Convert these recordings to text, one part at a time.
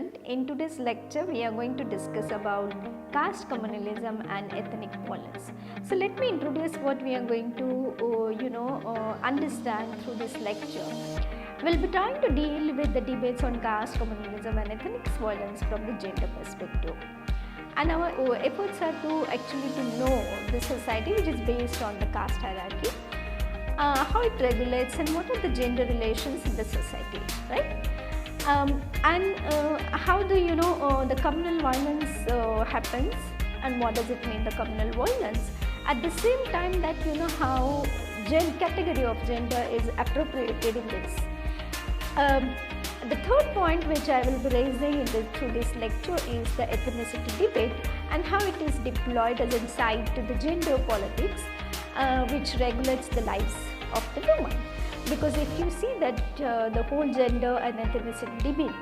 student, in today's lecture we are going to discuss about caste communalism and ethnic violence. So let me introduce what we are going to understand through this lecture. We'll be trying to deal with the debates on caste communalism and ethnic violence from the gender perspective. And our efforts are to actually to know the society which is based on the caste hierarchy, how it regulates and what are the gender relations in the society, right? And how the communal violence happens and what does it mean, the communal violence. At the same time that how category of gender is appropriated in this. The third point which I will be raising through this lecture is the ethnicity debate and how it is deployed as a side to the gender politics which regulates the lives of the woman. Because if you see that the whole gender and ethnicity debate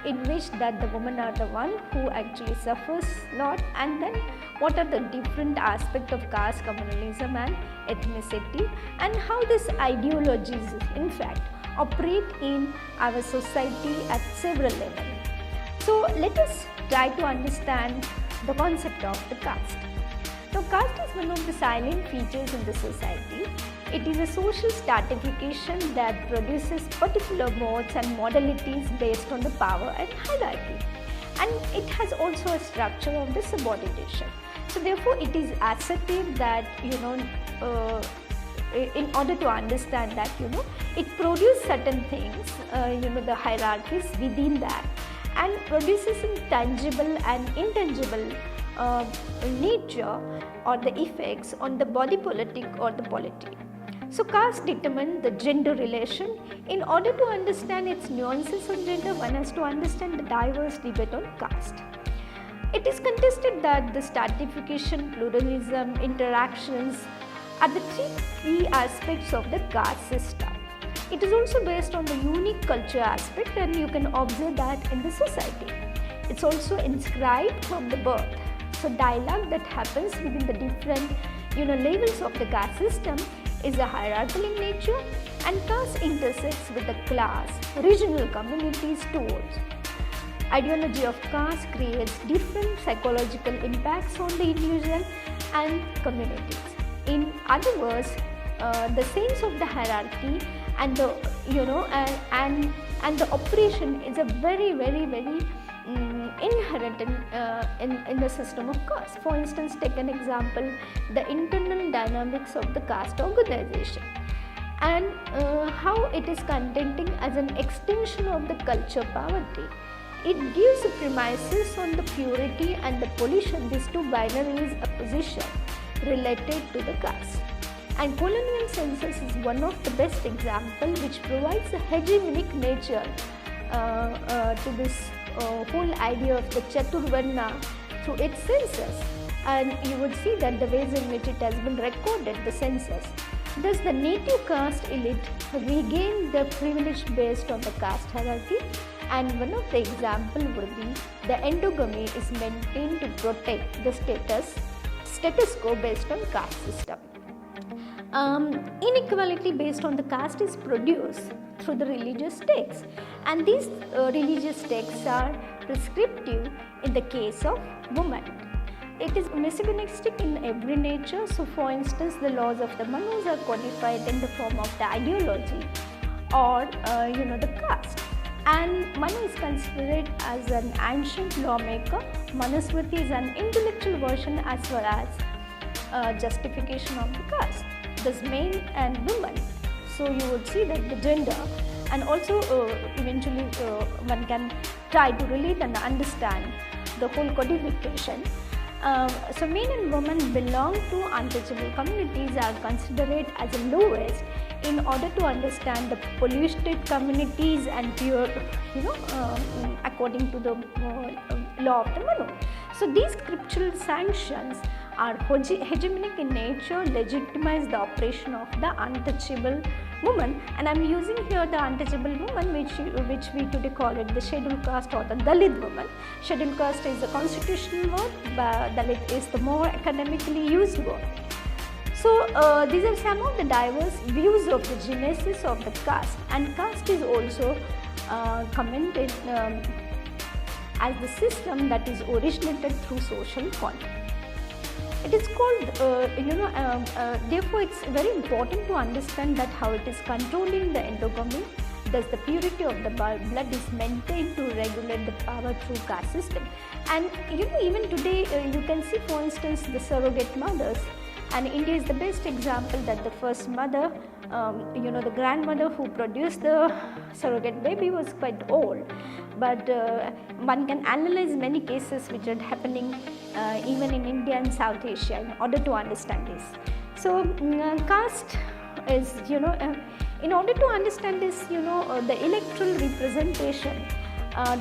in which that the women are the one who actually suffers lot, and then what are the different aspects of caste communalism and ethnicity and how these ideologies in fact operate in our society at several levels. So let us try to understand the concept of the caste. Now, caste is one of the silent features in the society. It is a social stratification that produces particular modes and modalities based on the power and hierarchy. And it has also a structure of the subordination. So therefore, it is asserted that in order to understand that it produces certain things, the hierarchies within that, and produces in tangible and intangible nature or the effects on the body politic or the polity. So caste determines the gender relation. In order to understand its nuances on gender, one has to understand the diverse debate on caste. It is contested that the stratification, pluralism, interactions are the three key aspects of the caste system. It is also based on the unique culture aspect, and you can observe that in the society. It's also inscribed from the birth. So dialogue that happens within the different levels of the caste system is a hierarchical in nature, and caste intersects with the class, regional communities towards. Ideology of caste creates different psychological impacts on the individual and communities. In other words, the sense of the hierarchy and the and the operation is a very inherent in the system of caste. For instance, take an example, the internal dynamics of the caste organization and how it is contending as an extension of the culture poverty. It gives premises on the purity and the pollution, these two binaries opposition related to the caste. And colonial census is one of the best examples which provides a hegemonic nature to this whole idea of the Chaturvarna through its census. And you would see that the ways in which it has been recorded, the census. Thus the native caste elite regain their privilege based on the caste hierarchy, and one of the examples would be the endogamy is maintained to protect the status quo based on caste system. Inequality based on the caste is produced through the religious texts, and these religious texts are prescriptive in the case of women. It is misogynistic in every nature. So for instance, the laws of the Manus are codified in the form of the ideology or the caste. And Manu is considered as an ancient lawmaker. Manusmriti is an intellectual version as well as justification of the caste. Thus men and women. So you would see that the gender, and also eventually one can try to relate and understand the whole codification. So men and women belong to untouchable communities are considered as the lowest in order to understand the polluted communities and pure, according to the law of the Manu. So these scriptural sanctions are hegemonic in nature, legitimize the operation of the untouchable woman, and I am using here the untouchable woman which we today call it the scheduled caste or the Dalit woman. Scheduled caste is a constitutional word, but Dalit is the more academically used word. So these are some of the diverse views of the genesis of the caste, and caste is also commented as the system that is originated through social contact. It is called, therefore it's very important to understand that how it is controlling the endogamy. Thus the purity of the blood is maintained to regulate the power through caste system. And even today you can see, for instance, the surrogate mothers, and India is the best example that the first mother, the grandmother who produced the surrogate baby was quite old, but one can analyze many cases which are happening even in India and South Asia in order to understand this. So caste is, in order to understand this, the electoral representation,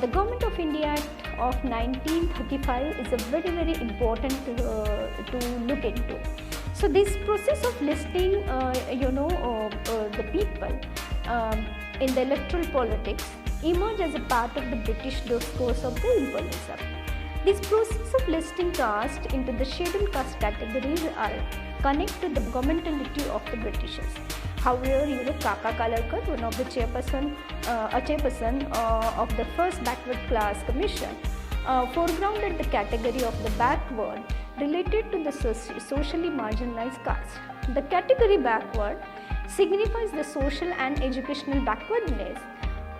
the Government of India Act of 1935 is a very, very important to look into. So this process of listing, the people in the electoral politics emerged as a part of the British discourse of the imperialism. This process of listing caste into the scheduled caste categories are connected to the governmentality of the Britishers. However, Kaka Kalarkar, one of the chairperson of the first backward class commission, foregrounded the category of the backward related to the socially marginalized caste. The category backward signifies the social and educational backwardness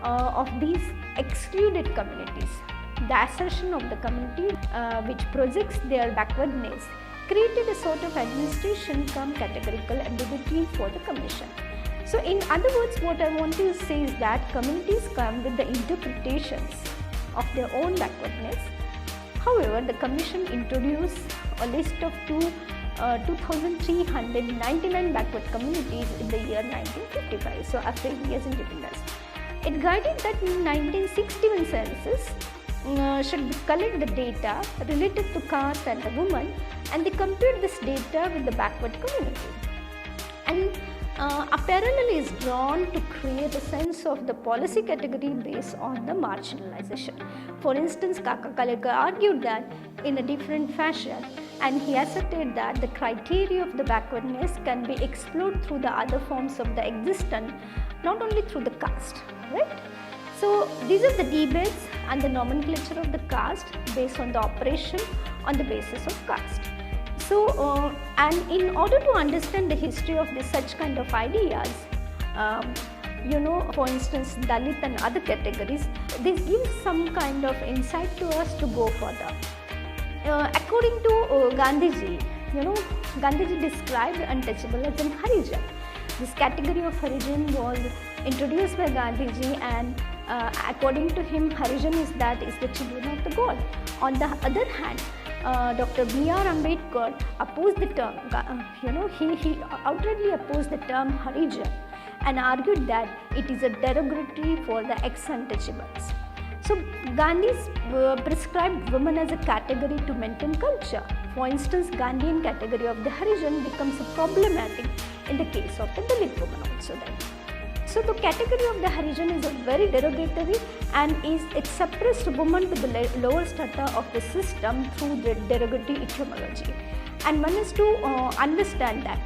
of these excluded communities. The assertion of the community which projects their backwardness created a sort of administration cum categorical ambiguity for the commission. So in other words, what I want to say is that communities come with the interpretations of their own backwardness. However, the commission introduced a list of 2,399 backward communities in the year 1955, so after India's independence. It guided that in 1961 census should collect the data related to caste and the woman, and they compared this data with the backward community. And a parallel is drawn to create a sense of the policy category based on the marginalization. For instance, Kaka Kalarkar argued that in a different fashion, and he asserted that the criteria of the backwardness can be explored through the other forms of the existence, not only through the caste, right? So these are the debates and the nomenclature of the caste based on the operation on the basis of caste. So, and in order to understand the history of such kind of ideas, for instance, Dalit and other categories, this gives some kind of insight to us to go further. According to Gandhiji, Gandhiji described untouchable as an Harijan. This category of Harijan was introduced by Gandhiji, and according to him, Harijan is the children of the God. On the other hand, Dr. B.R. Ambedkar opposed the term, he outrightly opposed the term Harijan and argued that it is a derogatory for the ex-untouchables. So Gandhi's prescribed women as a category to maintain culture. For instance, Gandhian category of the Harijan becomes problematic in the case of the Dalit woman also then. So the category of the Harijan is a very derogatory, and it suppressed women to the lower strata of the system through the derogatory etymology, and one has to understand that.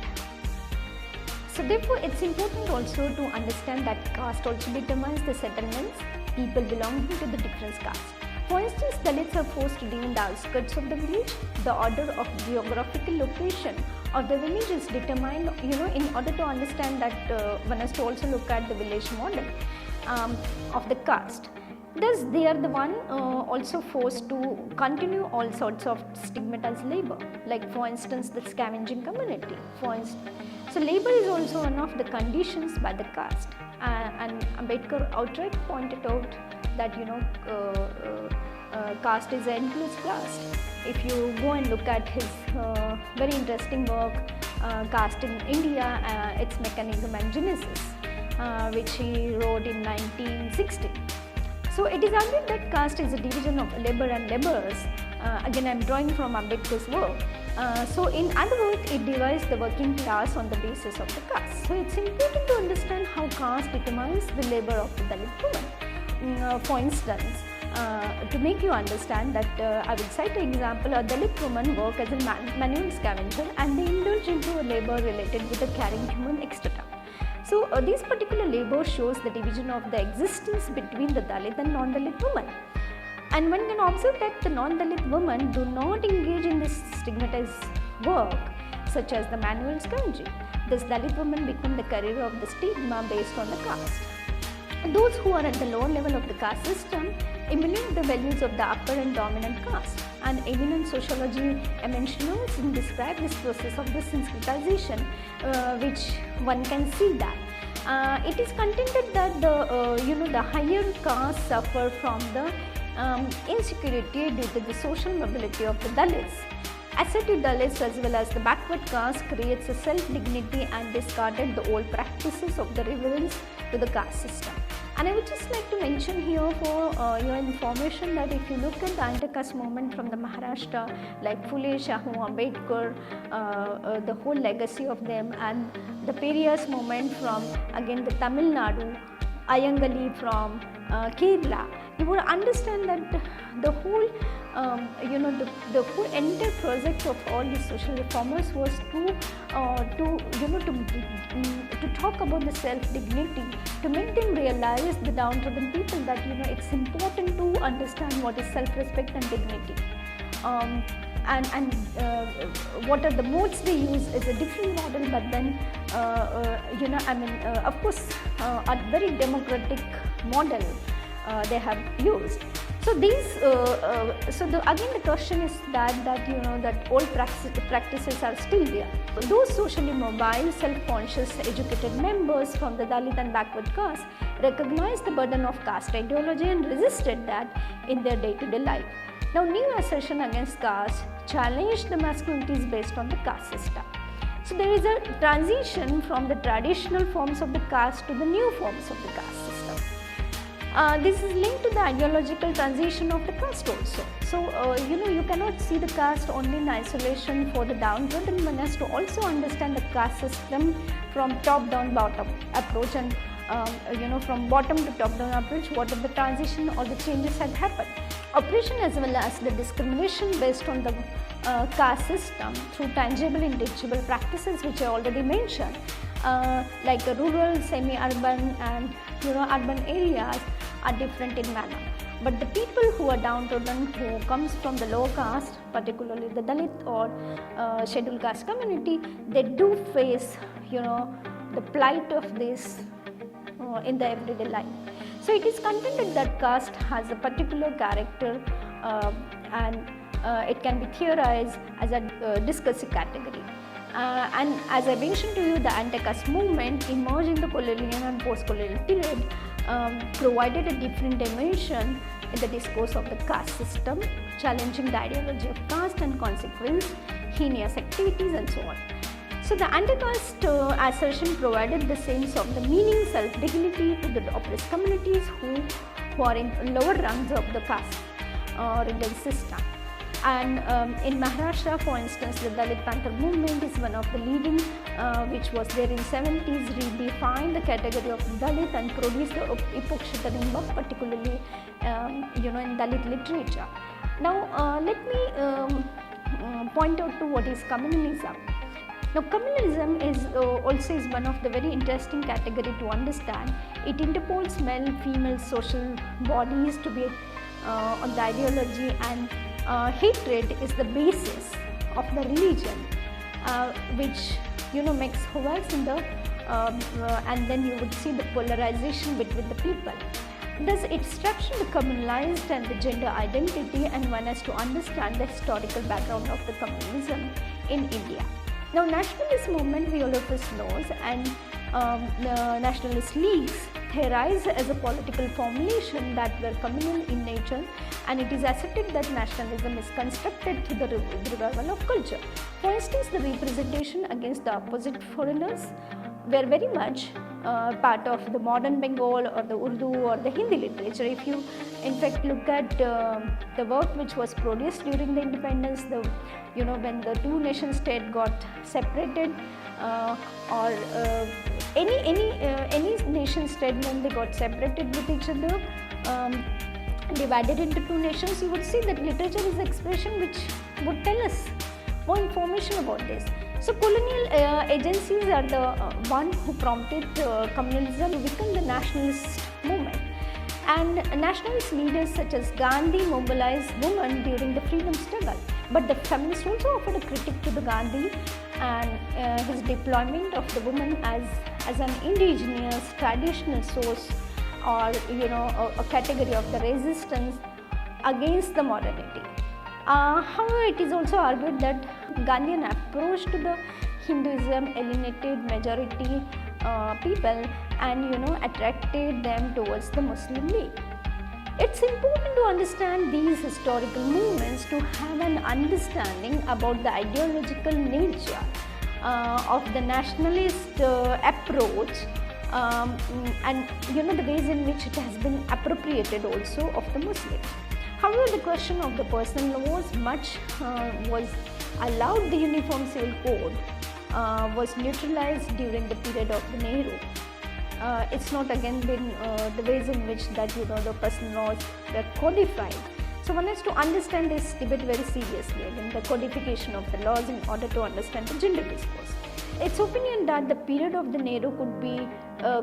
So therefore, it's important also to understand that caste also determines the settlements, people belonging to the different castes. For instance, Dalits are forced to live in the outskirts of the village. The order of geographical location of the village is determined, in order to understand that one has to also look at the village model of the caste. Thus, they are the one also forced to continue all sorts of stigmatized labor, like for instance the scavenging community. So labor is also one of the conditions by the caste, and Ambedkar outright pointed out that caste is an enclosed class. If you go and look at his very interesting work, Caste in India, its Mechanism and Genesis, which he wrote in 1960. So it is argued that caste is a division of labor and laborers. Again, I am drawing from Ambedkar's work. So in other words, it divides the working class on the basis of the caste. So it's important to understand how caste determines the labor of the Dalit woman. For instance, to make you understand that, I will cite an example. A Dalit woman work as a manual scavenger, and they indulge into a labor related with the carrying human etc. So this particular labor shows the division of the existence between the Dalit and non-Dalit women. And one can observe that the non-Dalit women do not engage in this stigmatized work such as the manual scavenging. Thus, Dalit women become the carrier of the stigma based on the caste. Those who are at the lower level of the caste system emulate the values of the upper and dominant caste. And eminent sociology mentioners describe this process of the sensitization, which one can see that. It is contended that the higher castes suffer from the insecurity due to the social mobility of the Dalits. Assertive Dalits as well as the backward caste creates a self-dignity and discarded the old practices of the reverence to the caste system. And I would just like to mention here for your information that if you look at the anti-caste movement from the Maharashtra, like Phule, Shahu, Ambedkar, the whole legacy of them, and the Periyar's movement from again the Tamil Nadu, Ayangali from Kerala, you would understand that the whole the whole entire project of all these social reformers was to talk about the self-dignity, to make them realize, the downtrodden people, that it's important to understand what is self-respect and dignity. And what are the modes they use is a different model, but then of course a very democratic model they have used. So these, again the question is that old practices are still there. Those socially mobile, self-conscious, educated members from the Dalit and backward caste recognized the burden of caste ideology and resisted that in their day-to-day life. Now, new assertion against caste challenged the masculinities based on the caste system. So there is a transition from the traditional forms of the caste to the new forms of the caste system. This is linked to the ideological transition of the caste also. So, you cannot see the caste only in isolation for the downtrodden. One has to also understand the caste system from top down bottom approach, and from bottom to top down approach, what are the transition or the changes had happened. Oppression as well as the discrimination based on the caste system through tangible and intangible practices, which I already mentioned, like the rural, semi-urban and urban areas are different in manner. But the people who are downtrodden, who comes from the low caste, particularly the Dalit or scheduled caste community, they do face the plight of this in the everyday life. So it is contended that caste has a particular character and it can be theorized as a discursive category. And as I mentioned to you, the anti-caste movement emerged in the colonial and post-colonial period, provided a different dimension in the discourse of the caste system, challenging the ideology of caste and consequence, heinous activities and so on. So the anti-caste assertion provided the sense of the meaning, self-dignity to the oppressed communities who are in lower rungs of the caste religious system. And in Maharashtra, for instance, the Dalit Panther movement is one of the leading, which was there in 70s, redefined the category of Dalit and produced the epoch shattering work, particularly in Dalit literature. Now let me point out to what is communalism. Now, communalism is also one of the very interesting category to understand. It interpoles male, female social bodies to be on the ideology, and hatred is the basis of the religion, which makes havoc in the and then you would see the polarization between the people. Thus, it structured the communalized and the gender identity, and one has to understand the historical background of the communism in India. Now, nationalist movement we all of us knows, and the nationalist leagues theorize as a political formulation that were communal in nature, and it is asserted that nationalism is constructed through the revival of culture. For instance, the representation against the opposite foreigners were very much part of the modern Bengal or the Urdu or the Hindi literature. If you in fact look at the work which was produced during the independence, when the two nation state got separated, or any nation state when they got separated with each other, divided into two nations, you would see that literature is the expression which would tell us more information about this. So colonial agencies are the one who prompted communalism to become the nationalist movement. And nationalist leaders such as Gandhi mobilized women during the freedom struggle. But the feminists also offered a critique to the Gandhi and his deployment of the woman as an indigenous traditional source, or a category of the resistance against the modernity. However, it is also argued that Gandhian approach to the Hinduism alienated majority people and attracted them towards the Muslim League. It's important to understand these historical movements to have an understanding about the ideological nature of the nationalist approach, and the ways in which it has been appropriated also of the Muslims. However, the question of the personal laws much was allowed. The Uniform Civil Code was neutralized during the period of the Nehru. It's not again been the ways in which that the personal laws were codified. So one has to understand this debate very seriously, again the codification of the laws in order to understand the gender discourse. It's opinion that the period of the Nehru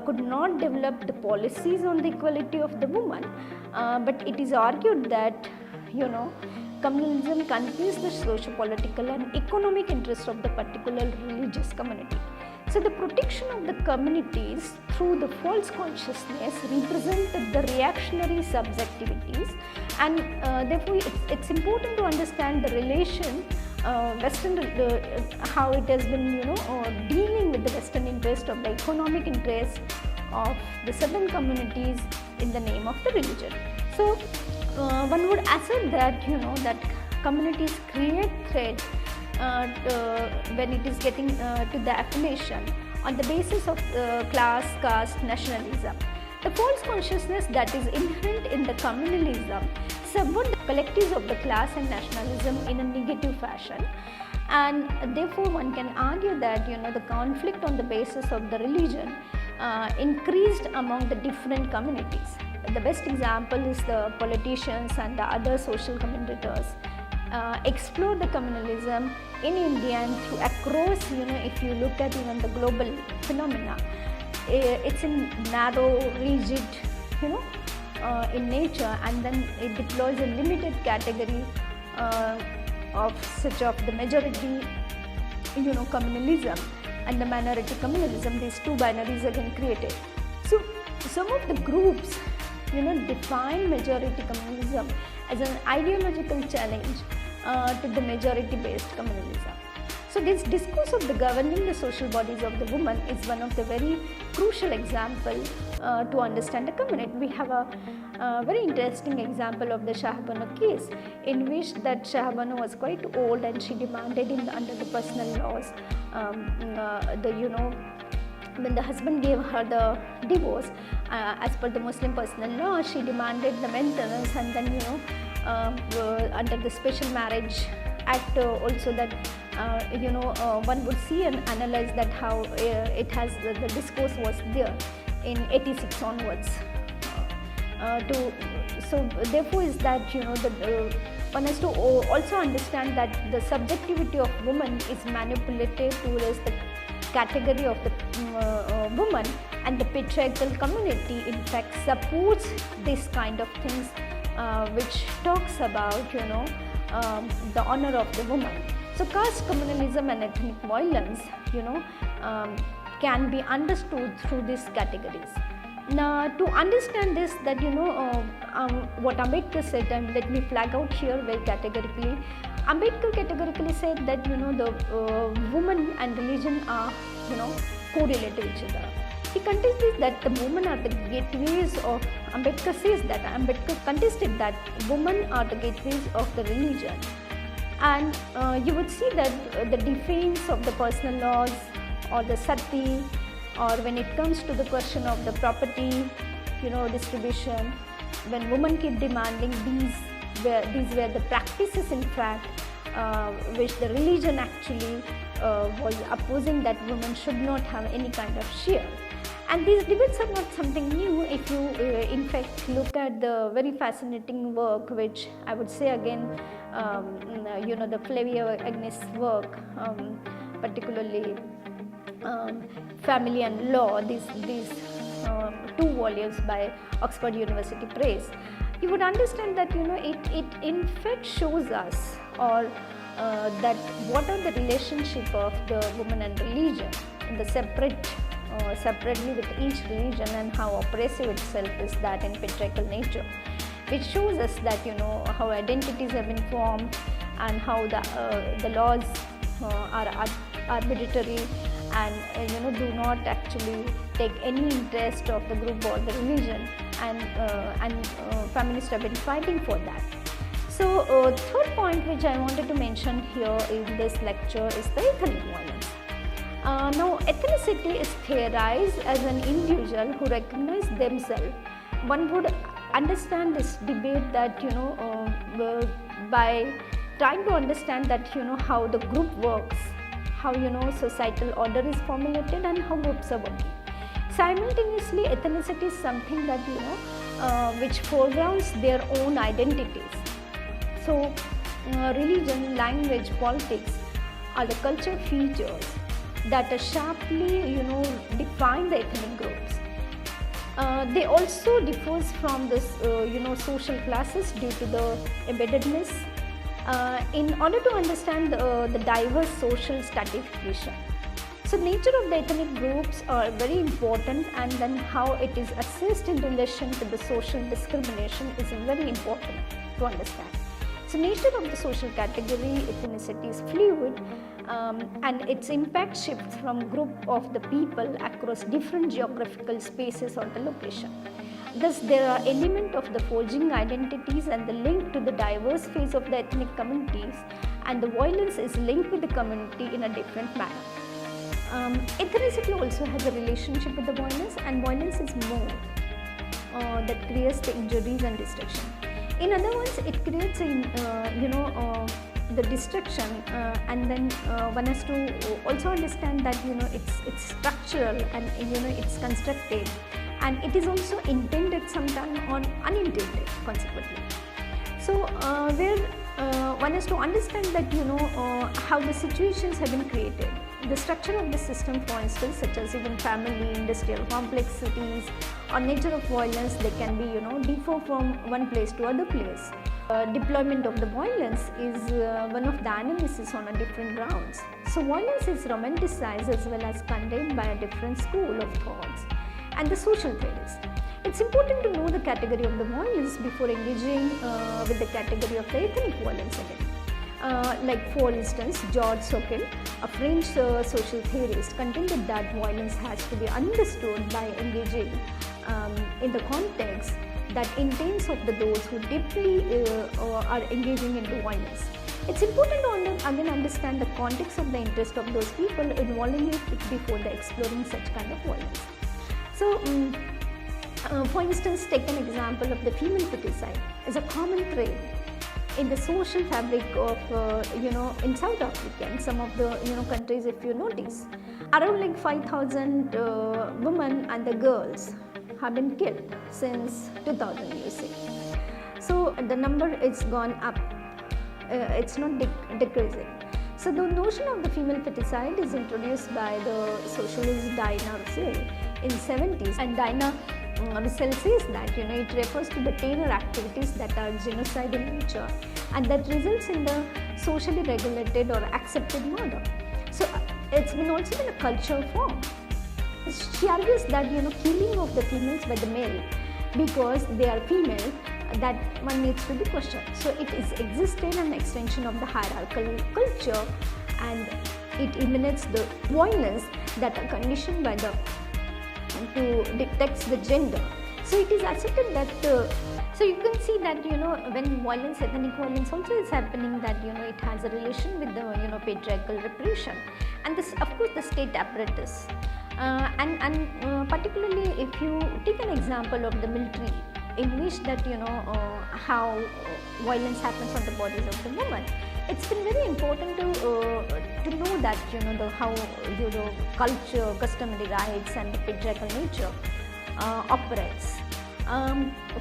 could not develop the policies on the equality of the woman, but it is argued that communalism confused the socio-political and economic interests of the particular religious community. So the protection of the communities through the false consciousness represented the reactionary subjectivities, and therefore it's important to understand the relation Western, how it has been dealing with the Western interest of the economic interest of the southern communities in the name of the religion. So one would assert that that communities create threat when it is getting to the affiliation on the basis of class, caste, nationalism. The false consciousness that is inherent in the communalism subvert the collectives of the class and nationalism in a negative fashion, and therefore one can argue that the conflict on the basis of the religion increased among the different communities. The best example is the politicians and the other social commentators explore the communalism in India and through across, if you look at even the global phenomena, it's in narrow, rigid, in nature, and then it deploys a limited category of such of the majority, communalism and the minority communalism. These two binaries are then created. So some of the groups, define majority communalism as an ideological challenge to the majority-based communalism. So this discourse of the governing the social bodies of the woman is one of the very crucial example to understand the community. We have a very interesting example of the Shahbanu case, in which that Shahbanu was quite old and she demanded under the personal laws, when the husband gave her the divorce, as per the Muslim personal law, she demanded the maintenance, and then under the special marriage act also that one would see and analyze that how it has the discourse was there in 86 onwards. So therefore is that one has to also understand that the subjectivity of woman is manipulated towards the category of the woman, and the patriarchal community in fact supports this kind of things, which talks about the honor of the woman. So caste communalism and ethnic violence can be understood through these categories. Now to understand this, that what Ambedkar said, and let me flag out here very categorically, Ambedkar categorically said that the woman and religion are correlate to each other. He contested that the women are the gateways of, Ambedkar says that, Ambedkar contested that women are the gateways of the religion. And you would see that the defense of the personal laws or the sati, or when it comes to the question of the property, distribution, when women keep demanding these were the practices in fact which the religion actually was opposing, that women should not have any kind of share. And these debates are not something new. If you in fact look at the very fascinating work, which I would say again, the Flavia Agnes work, particularly family and law, these 2 volumes by Oxford University Press, you would understand that it in fact shows us or that what are the relationship of the woman and religion in the separately with each religion, and how oppressive itself is that in patriarchal nature, which shows us that how identities have been formed and how the laws are arbitrary and do not actually take any interest of the group or the religion, and feminists have been fighting for that. So third point which I wanted to mention here in this lecture is the ethnic violence. Now ethnicity is theorized as an individual who recognize themselves. One would understand this debate that by trying to understand that how the group works, how societal order is formulated, and how groups are working. Simultaneously, ethnicity is something that which foregrounds their own identities. So religion, language, politics are the culture features that are sharply define the ethnic groups. They also differs from this social classes due to the embeddedness in order to understand the diverse social stratification. So nature of the ethnic groups are very important, and then how it is assessed in relation to the social discrimination is very important to understand. So nature of the social category ethnicity is fluid, and its impact shifts from group of the people across different geographical spaces or the location. Thus, there are elements of the forging identities and the link to the diverse phase of the ethnic communities, and the violence is linked with the community in a different manner. Ethnicity also has a relationship with the violence, and violence is more that creates the injuries and destruction. In other words, it creates the destruction, and then one has to also understand that it's structural and it's constructed, and it is also intended sometimes or unintended consequently. So where one has to understand that how the situations have been created, the structure of the system, for instance, such as even family, industrial complexities, or nature of violence, they can be differ from one place to other place. Deployment of the violence is one of the analysis on a different grounds. So violence is romanticized as well as condemned by a different school of thoughts and the social theories. It's important to know the category of the violence before engaging with the category of the ethnic violence again. Like for instance, George Sokal, a French social theorist, contended that violence has to be understood by engaging in the context that intents of those who deeply are engaging into violence. It's important to again understand the context of the interest of those people involving it before the exploring such kind of violence. So, for instance, take an example of the female feticide as a common thread in the social fabric of in South Africa and some of the countries. If you notice, around like 5,000 women and the girls have been killed since 2000, you see. So the number is gone up, it's not decreasing. So the notion of the female feticide is introduced by the socialist Dinah Russell in 70s, and Dinah Russell says that it refers to the terror activities that are genocide in nature and that results in the socially regulated or accepted murder. So it's also been a cultural form. She argues that killing of the females by the male because they are female, that one needs to be questioned. So it is existed an extension of the hierarchical culture, and it emanates the violence that are conditioned by the to detect the gender. So it is accepted that so you can see that when violence, ethnic violence also is happening, that it has a relation with the patriarchal repression, and this of course the state apparatus, and particularly if you take an example of the military, in which that how violence happens on the bodies of the women. It's been very important to know that how culture, customary rights, and the patriarchal nature operates.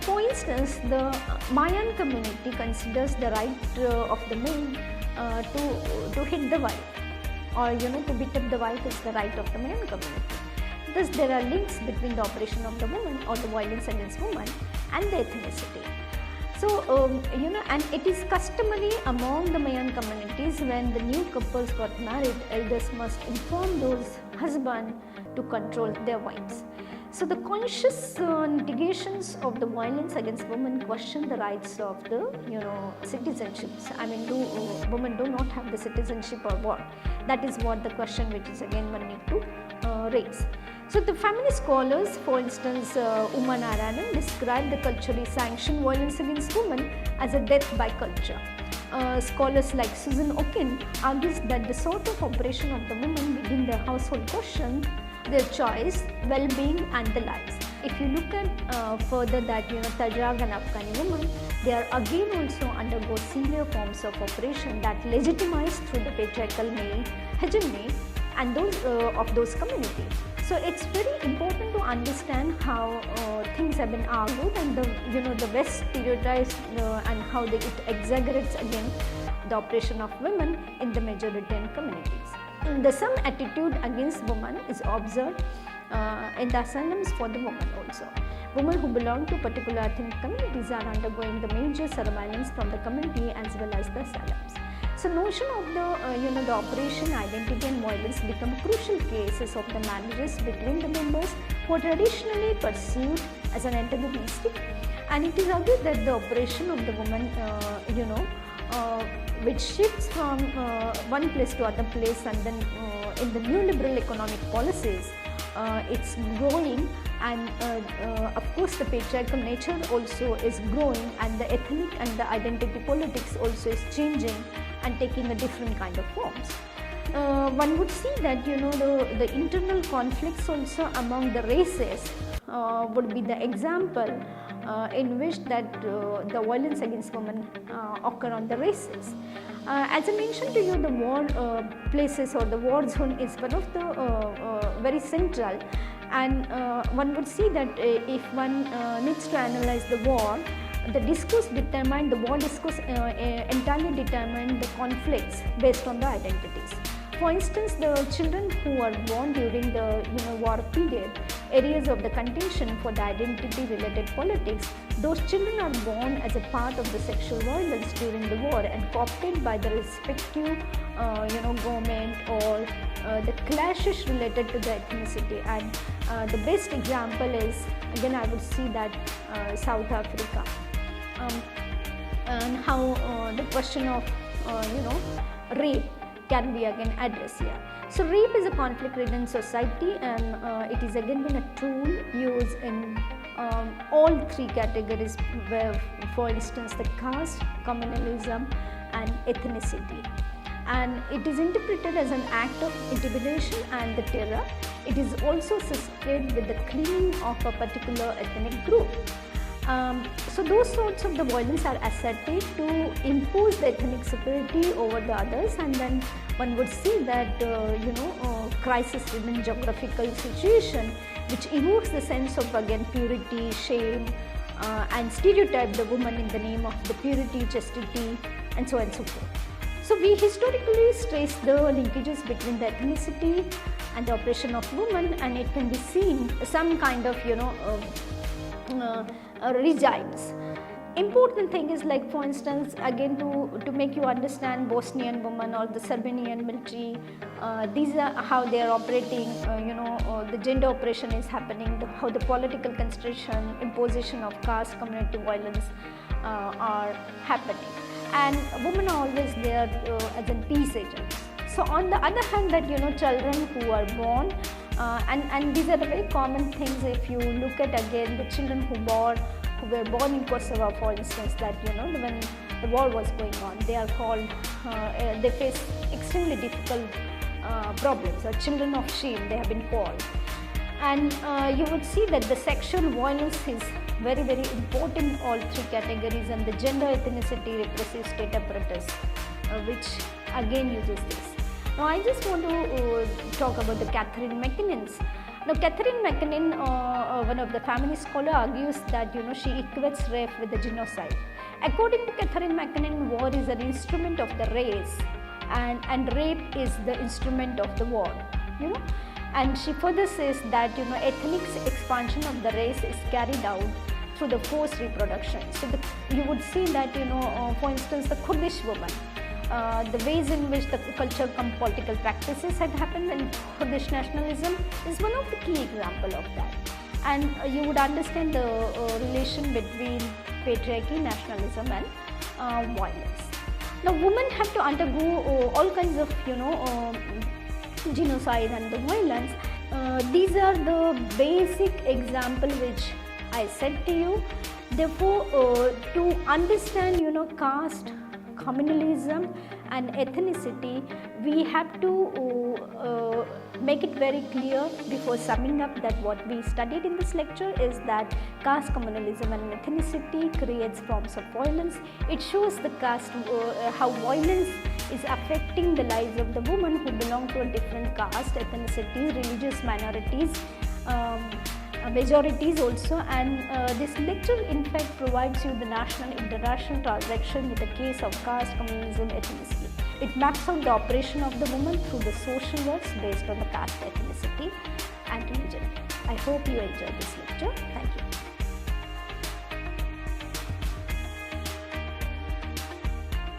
For instance, the Mayan community considers the right of the men to hit the wife, or to beat up the wife is the right of the Mayan community. thus there are links between the oppression of the woman or the violence against women and the ethnicity. So, and it is customary among the Mayan communities when the new couples got married, elders must inform those husbands to control their wives. So, the conscious negations of the violence against women question the rights of the, citizenships. I mean, do women do not have the citizenship or what? That is what the question which is again one need to raise. So, the feminist scholars, for instance, Uma Narayanan described the culturally sanctioned violence against women as a death by culture. Scholars like Susan Okin argues that the sort of operation of the women within their household question their choice, well-being and the lives. If you look at further that Tajik and Afghani women, they are again also undergo severe forms of oppression that legitimized through the patriarchal male hegemony and those of those communities. So it's very important to understand how things have been argued and the West stereotypes and how it exaggerates again the oppression of women in the majority communities. Some attitude against women is observed in the asylums for the women also. Women who belong to particular ethnic communities are undergoing the major surveillance from the community as well as the asylums. So, notion of the operation, identity and violence become crucial cases of the marriages between the members who are traditionally perceived as an antagonistic, and it is argued that the operation of the woman, which shifts from one place to other place, and then in the neoliberal economic policies, it's growing, and of course the patriarchal nature also is growing, and the ethnic and the identity politics also is changing and taking a different kind of forms. One would see that the internal conflicts also among the races would be the example in which that the violence against women occur on the races. As I mentioned to you, the war places or the war zone is one of the very central, and one would see that if one needs to analyze the war, the discourse determined, the war discourse entirely determined the conflicts based on the identities. For instance, the children who are born during the war period, areas of the contention for the identity related politics, those children are born as a part of the sexual violence during the war and co-opted by the respective government or the clashes related to the ethnicity. And the best example is, again I would see that South Africa, and how the question of rape can be again addressed here. So rape is a conflict-ridden society, and it is again been a tool used in all three categories, where, for instance, the caste, communalism and ethnicity. And it is interpreted as an act of intimidation and the terror. It is also associated with the cleaning of a particular ethnic group. So those sorts of the violence are asserted to impose the ethnic superiority over the others, and then one would see that crisis-ridden geographical situation which evokes the sense of again purity, shame, and stereotype the woman in the name of the purity, chastity, and so on and so forth. So we historically trace the linkages between the ethnicity and the oppression of women, and it can be seen some kind of regimes. Important thing is, like for instance, again to make you understand Bosnian women or the Serbian military, these are how they are operating, the gender oppression is happening, how the political constriction, imposition of caste, community violence are happening, and women are always there as a peace agents. So on the other hand, that children who are born, and these are the very common things. If you look at again the children who were born in Kosovo, for instance, that when the war was going on, they are called, they face extremely difficult problems, or children of shame they have been called. And you would see that the sexual violence is very, very important in all three categories, and the gender, ethnicity, repressive state apparatus, which again uses this. Now I just want to talk about the Catherine McKinnon's. Now Catherine McKinnon, one of the feminist scholars, argues that she equates rape with the genocide. According to Catherine McKinnon, war is an instrument of the race, and rape is the instrument of the war. And she further says that ethnic expansion of the race is carried out through the forced reproduction. So you would see that for instance the Kurdish woman, the ways in which the cultural political practices had happened in Kurdish nationalism is one of the key example of that. And you would understand the relation between patriarchy, nationalism and violence. Now women have to undergo all kinds of genocide and the violence. These are the basic example which I said to you. Therefore, to understand caste, communalism and ethnicity, we have to make it very clear before summing up that what we studied in this lecture is that caste, communalism and ethnicity creates forms of violence. It shows the caste, how violence is affecting the lives of the women who belong to a different caste, ethnicities, religious minorities, majorities also. And this lecture in fact provides you the national international transaction with the case of caste, communism, ethnicity. It maps out the operation of the woman through the social works based on the caste, ethnicity and religion. I hope you enjoyed this lecture. Thank you.